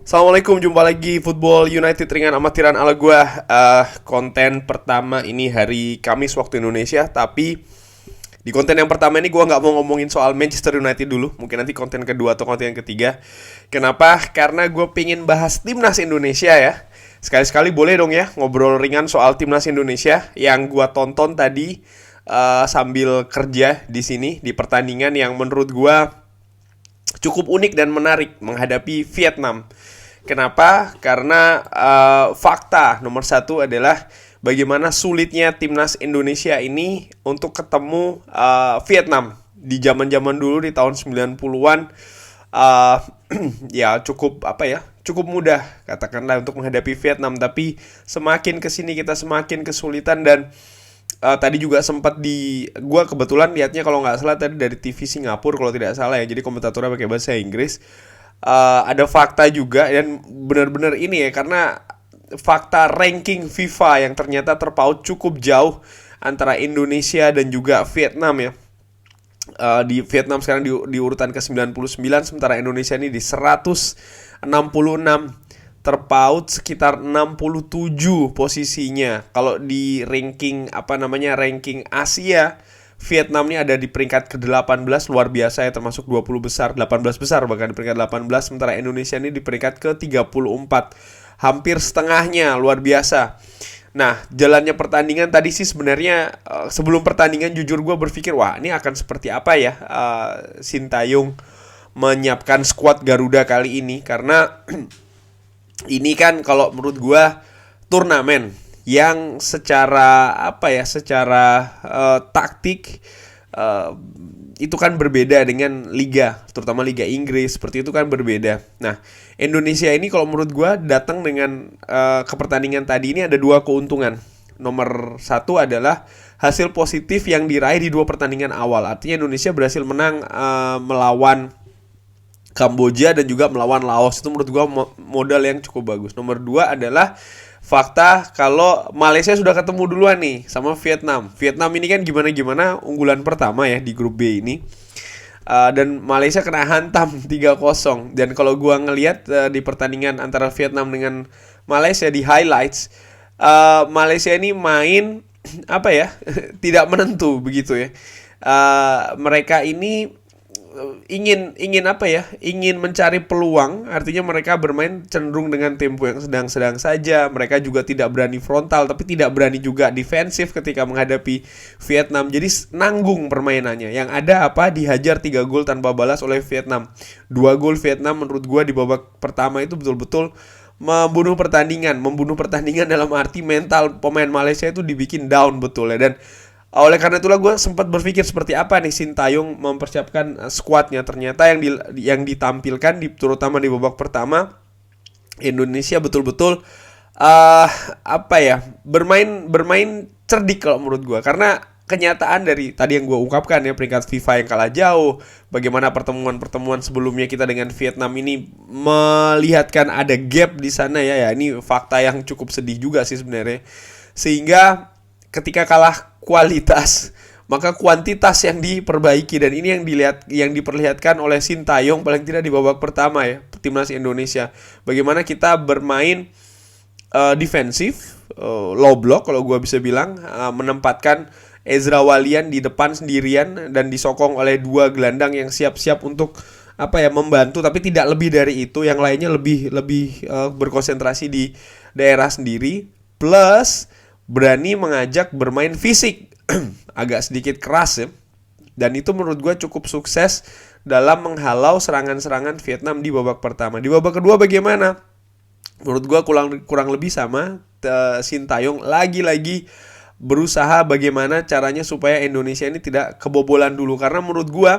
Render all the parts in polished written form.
Assalamualaikum, jumpa lagi Football United ringan amatiran ala gua. Konten pertama ini hari Kamis waktu Indonesia. Tapi di konten yang pertama ini gua nggak mau ngomongin soal Manchester United dulu. Mungkin nanti konten kedua atau konten yang ketiga. Kenapa? Karena gue pengen bahas timnas Indonesia ya. Sekali-sekali boleh dong ya ngobrol ringan soal timnas Indonesia yang gua tonton tadi sambil kerja di sini di pertandingan yang menurut gua cukup unik dan menarik menghadapi Vietnam. Kenapa? Karena fakta nomor satu adalah bagaimana sulitnya timnas Indonesia ini untuk ketemu Vietnam di zaman-zaman dulu di tahun 90-an. uh, Ya cukup cukup mudah katakanlah untuk menghadapi Vietnam, tapi semakin kesini kita semakin kesulitan. Dan tadi juga sempat gua kebetulan lihatnya kalau nggak salah tadi dari TV Singapura kalau tidak salah ya, jadi komentatornya pakai bahasa Inggris. Ada fakta juga dan benar-benar ini ya, karena fakta ranking FIFA yang ternyata terpaut cukup jauh antara Indonesia dan juga Vietnam ya. Di Vietnam sekarang di urutan ke-99, sementara Indonesia ini di 166, terpaut sekitar 67 posisinya. Kalau di ranking ranking Asia, Vietnam ini ada di peringkat ke-18, luar biasa ya, termasuk 20 besar, 18 besar bahkan di peringkat 18, sementara Indonesia ini di peringkat ke-34. Hampir setengahnya, luar biasa. Nah, jalannya pertandingan tadi sih sebenarnya sebelum pertandingan jujur gue berpikir, wah ini akan seperti apa ya Sintayong menyiapkan skuad Garuda kali ini. Karena ini kan kalau menurut gue turnamen yang secara taktik itu kan berbeda dengan liga, terutama Liga Inggris seperti itu kan berbeda. Nah, Indonesia ini kalau menurut gue datang dengan ke pertandingan tadi ini ada dua keuntungan. Nomor satu adalah hasil positif yang diraih di dua pertandingan awal. Artinya Indonesia berhasil menang melawan Kamboja dan juga melawan Laos. Itu menurut gue modal yang cukup bagus. Nomor dua adalah fakta kalau Malaysia sudah ketemu duluan nih sama Vietnam. Vietnam ini kan gimana-gimana unggulan pertama ya di grup B ini. Dan Malaysia kena hantam 3-0. Dan kalau gua ngelihat di pertandingan antara Vietnam dengan Malaysia di highlights, Malaysia ini main tidak menentu begitu ya. Mereka ini ingin mencari peluang. Artinya mereka bermain cenderung dengan tempo yang sedang-sedang saja. Mereka juga tidak berani frontal, tapi tidak berani juga defensif ketika menghadapi Vietnam. Jadi nanggung permainannya. Yang ada dihajar 3 gol tanpa balas oleh Vietnam. 2 gol Vietnam menurut gue di babak pertama itu betul-betul membunuh pertandingan dalam arti mental pemain Malaysia itu dibikin down betul ya. Dan oleh karena itulah gue sempat berpikir seperti apa nih Sintayong mempersiapkan skuadnya. Ternyata yang ditampilkan terutama di babak pertama, Indonesia betul-betul bermain cerdik kalau menurut gue. Karena kenyataan dari tadi yang gue ungkapkan ya, peringkat FIFA yang kalah jauh, bagaimana pertemuan-pertemuan sebelumnya kita dengan Vietnam ini melihatkan ada gap di sana ya. Ini fakta yang cukup sedih juga sih sebenarnya. Sehingga ketika kalah kualitas, maka kuantitas yang diperbaiki, dan ini yang diperlihatkan oleh Sintayong paling tidak di babak pertama ya, timnas Indonesia. Bagaimana kita bermain defensif, low block kalau gue bisa bilang, menempatkan Ezra Walian di depan sendirian dan disokong oleh dua gelandang yang siap-siap untuk membantu, tapi tidak lebih dari itu. Yang lainnya lebih berkonsentrasi di daerah sendiri, plus berani mengajak bermain fisik agak sedikit keras ya. Dan itu menurut gue cukup sukses dalam menghalau serangan-serangan Vietnam di babak pertama. Di babak kedua bagaimana? Menurut gue kurang lebih sama. Sintayong lagi-lagi berusaha bagaimana caranya supaya Indonesia ini tidak kebobolan dulu. Karena menurut gue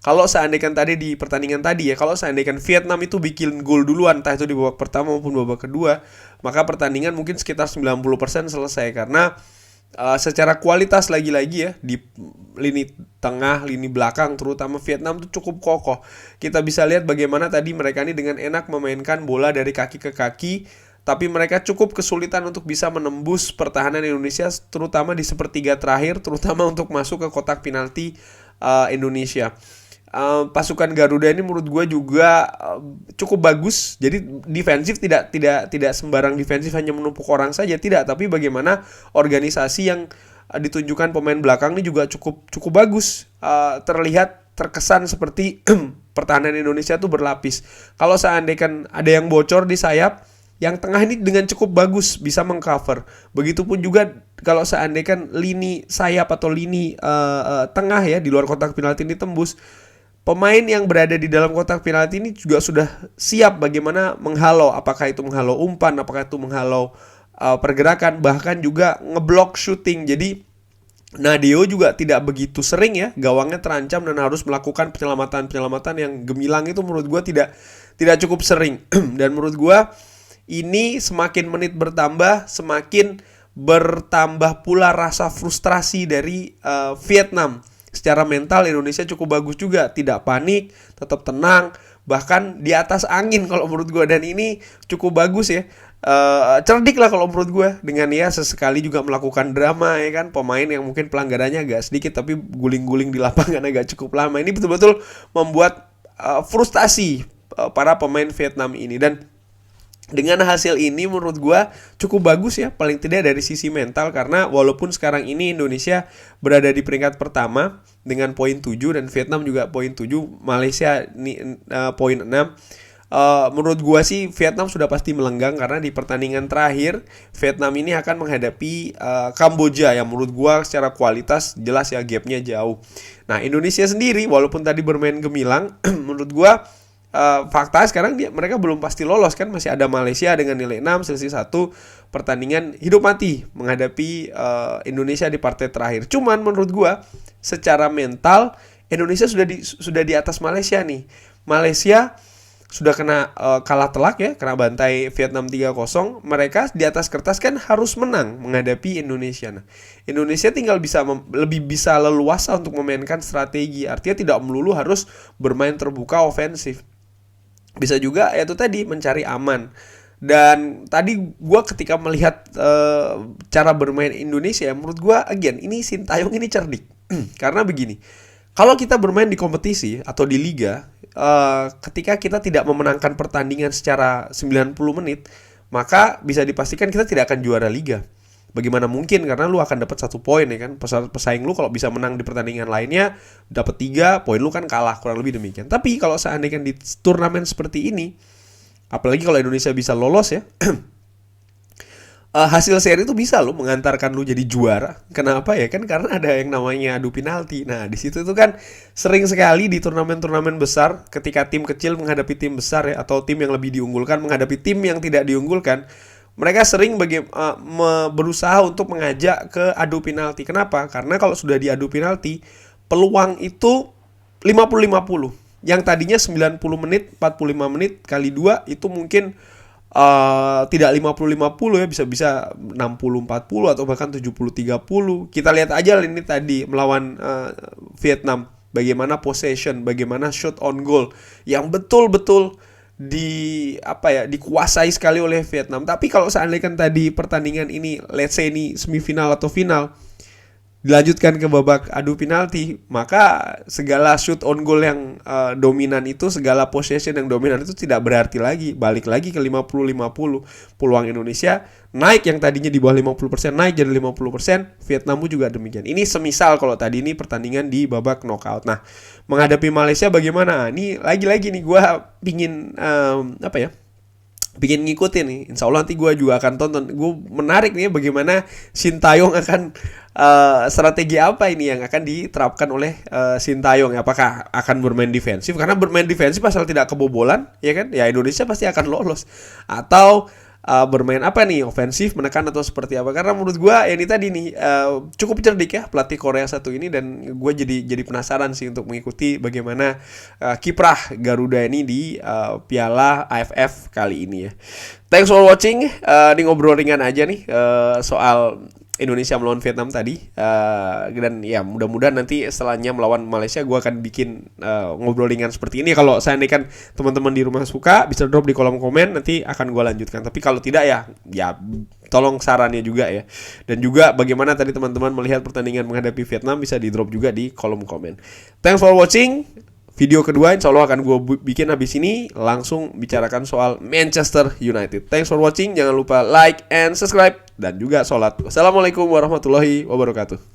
kalau seandainya tadi di pertandingan tadi ya, kalau seandainya Vietnam itu bikin gol duluan, entah itu di babak pertama maupun babak kedua, maka pertandingan mungkin sekitar 90% selesai. Karena secara kualitas lagi-lagi ya, di lini tengah, lini belakang terutama Vietnam itu cukup kokoh. Kita bisa lihat bagaimana tadi mereka ini dengan enak memainkan bola dari kaki ke kaki, tapi mereka cukup kesulitan untuk bisa menembus pertahanan Indonesia, terutama di sepertiga terakhir, terutama untuk masuk ke kotak penalti Indonesia. pasukan Garuda ini menurut gue juga cukup bagus. Jadi defensif tidak sembarang defensif hanya menumpuk orang saja, tidak, tapi bagaimana organisasi yang ditunjukkan pemain belakang ini juga cukup bagus. Terlihat terkesan seperti pertahanan Indonesia tuh berlapis. Kalau seandainya kan ada yang bocor di sayap, yang tengah ini dengan cukup bagus bisa mengcover. Begitupun juga kalau seandainya kan lini sayap atau lini tengah ya di luar kotak penalti ini tembus, pemain yang berada di dalam kotak penalti ini juga sudah siap bagaimana menghalau, apakah itu menghalau umpan, apakah itu menghalau pergerakan, bahkan juga ngeblok shooting. Jadi Nadeo juga tidak begitu sering ya gawangnya terancam dan harus melakukan penyelamatan yang gemilang, itu menurut gue tidak cukup sering. Dan menurut gue ini semakin menit bertambah, semakin bertambah pula rasa frustrasi dari Vietnam. Secara mental Indonesia cukup bagus juga, tidak panik, tetap tenang, bahkan di atas angin kalau menurut gue. Dan ini cukup bagus ya, cerdik lah kalau menurut gue, dengan ya sesekali juga melakukan drama ya kan, pemain yang mungkin pelanggarannya agak sedikit tapi guling-guling di lapangan agak cukup lama. Ini betul-betul membuat frustasi para pemain Vietnam ini. Dan dengan hasil ini menurut gue cukup bagus ya, paling tidak dari sisi mental, karena walaupun sekarang ini Indonesia berada di peringkat pertama dengan poin 7 dan Vietnam juga poin 7, Malaysia poin 6. Menurut gue sih Vietnam sudah pasti melenggang, karena di pertandingan terakhir Vietnam ini akan menghadapi Kamboja yang menurut gue secara kualitas jelas ya gapnya jauh. Nah, Indonesia sendiri walaupun tadi bermain gemilang menurut gue fakta sekarang mereka belum pasti lolos kan, masih ada Malaysia dengan nilai 6 selisih 1, pertandingan hidup mati menghadapi Indonesia di partai terakhir. Cuman menurut gue secara mental Indonesia sudah di atas Malaysia nih. Malaysia sudah kena kalah telak ya, kena bantai Vietnam 3-0. Mereka di atas kertas kan harus menang menghadapi Indonesia. Nah, Indonesia tinggal lebih bisa leluasa untuk memainkan strategi. Artinya tidak melulu harus bermain terbuka ofensif. Bisa juga ya itu tadi mencari aman. Dan tadi gue ketika melihat cara bermain Indonesia, menurut gue again ini Sintayong ini cerdik. Karena begini, kalau kita bermain di kompetisi atau di liga, ketika kita tidak memenangkan pertandingan secara 90 menit, maka bisa dipastikan kita tidak akan juara liga. Bagaimana mungkin, karena lu akan dapat 1 poin ya kan. Pesaing lu kalau bisa menang di pertandingan lainnya dapat 3 poin, lu kan kalah, kurang lebih demikian. Tapi kalau seandainya di turnamen seperti ini, apalagi kalau Indonesia bisa lolos ya, hasil seri itu bisa lo mengantarkan lo jadi juara. Kenapa ya kan? Karena ada yang namanya adu penalti. Nah di situ tuh kan sering sekali di turnamen-turnamen besar, ketika tim kecil menghadapi tim besar ya, atau tim yang lebih diunggulkan menghadapi tim yang tidak diunggulkan, mereka sering berusaha untuk mengajak ke adu penalti. Kenapa? Karena kalau sudah di adu penalti, peluang itu 50-50. Yang tadinya 90 menit, 45 menit kali 2 itu mungkin tidak 50-50 ya, bisa 60-40 atau bahkan 70-30. Kita lihat aja ini tadi melawan Vietnam, bagaimana possession, bagaimana shot on goal yang betul-betul dikuasai sekali oleh Vietnam. Tapi kalau seandainya kan tadi pertandingan ini, let's say ini semifinal atau final, dilanjutkan ke babak adu penalti, maka segala shoot on goal yang dominan itu, segala possession yang dominan itu tidak berarti lagi. Balik lagi ke 50-50. Peluang Indonesia naik, yang tadinya di bawah 50% naik jadi 50%. Vietnam juga demikian. Ini semisal kalau tadi ini pertandingan di babak knockout. Nah, menghadapi Malaysia bagaimana? Ini lagi-lagi nih gue pingin bikin ngikutin nih. Insya Allah nanti gue juga akan tonton. Gue menarik nih bagaimana Sintayong akan strategi apa ini yang akan diterapkan oleh Sintayong. Apakah akan bermain defensif? Karena bermain defensif asal tidak kebobolan, ya kan? Ya Indonesia pasti akan lolos. Atau bermain apa nih, ofensif, menekan atau seperti apa? Karena menurut gue ini tadi nih cukup cerdik ya pelatih Korea satu ini, dan gue jadi penasaran sih untuk mengikuti bagaimana kiprah Garuda ini di Piala AFF kali ini ya. Thanks for watching. Ini ngobrol ringan aja nih soal Indonesia melawan Vietnam tadi, dan ya mudah-mudahan nanti setelahnya melawan Malaysia gue akan bikin ngobrol ringan seperti ini. Kalau seandainya kan teman-teman di rumah suka, bisa drop di kolom komen, nanti akan gue lanjutkan. Tapi kalau tidak ya tolong sarannya juga ya. Dan juga bagaimana tadi teman-teman melihat pertandingan menghadapi Vietnam, bisa di drop juga di kolom komen. Thanks for watching. Video kedua insya Allah akan gue bikin habis ini, langsung bicarakan soal Manchester United. Thanks for watching, jangan lupa like and subscribe dan juga sholat. Wassalamualaikum warahmatullahi wabarakatuh.